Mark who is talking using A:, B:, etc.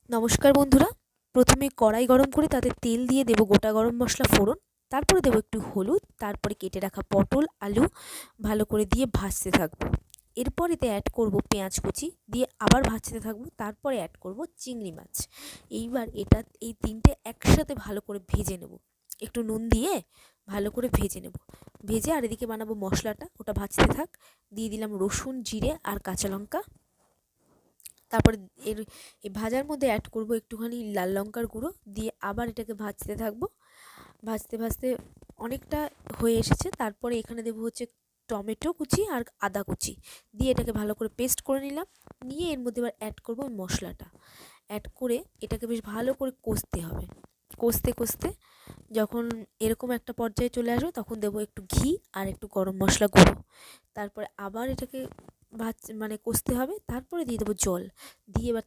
A: নমস্কার বন্ধুরা। প্রথমে কড়াই গরম করে তাতে তেল দিয়ে দেব গোটা গরম মশলা ফোড়ন, তারপরে দেব একটু হলুদ, তারপরে কেটে রাখা পটল আলু ভালো করে দিয়ে ভাজতে থাকবো। এরপর এতে অ্যাড করব পেঁয়াজ কুচি, দিয়ে আবার ভাজতে থাকবো। তারপরে অ্যাড করব চিংড়ি মাছ। এইবার এই তিনটে একসাথে ভালো করে ভেজে নেব, একটু নুন দিয়ে ভালো করে ভেজে নেব। ভেজে আর এদিকে বানাবো মশলাটা, ওটা ভাজতে থাক। দিয়ে দিলাম রসুন, জিরে আর কাঁচা লঙ্কা। তারপরে এর এই ভাজার মধ্যে অ্যাড করব একটুখানি লাল লঙ্কার গুঁড়ো, দিয়ে আবার এটাকে ভাজতে থাকবো। ভাজতে ভাজতে অনেকটা হয়ে এসেছে। তারপরে এখানে দেবো হচ্ছে টমেটো কুচি আর আদা কুচি, দিয়ে এটাকে ভালো করে পেস্ট করে নিলাম। নিয়ে এর মধ্যে এবার অ্যাড করবো মশলাটা। অ্যাড করে এটাকে বেশ ভালো করে কষতে হবে। কষতে কষতে যখন এরকম একটা পর্যায়ে চলে আসবে, তখন দেবো একটু ঘি আর একটু গরম মশলা গুঁড়ো। তারপরে আবার এটাকে কষতে হবে। তারপরে দিয়ে দেবো জল, দিয়ে এবার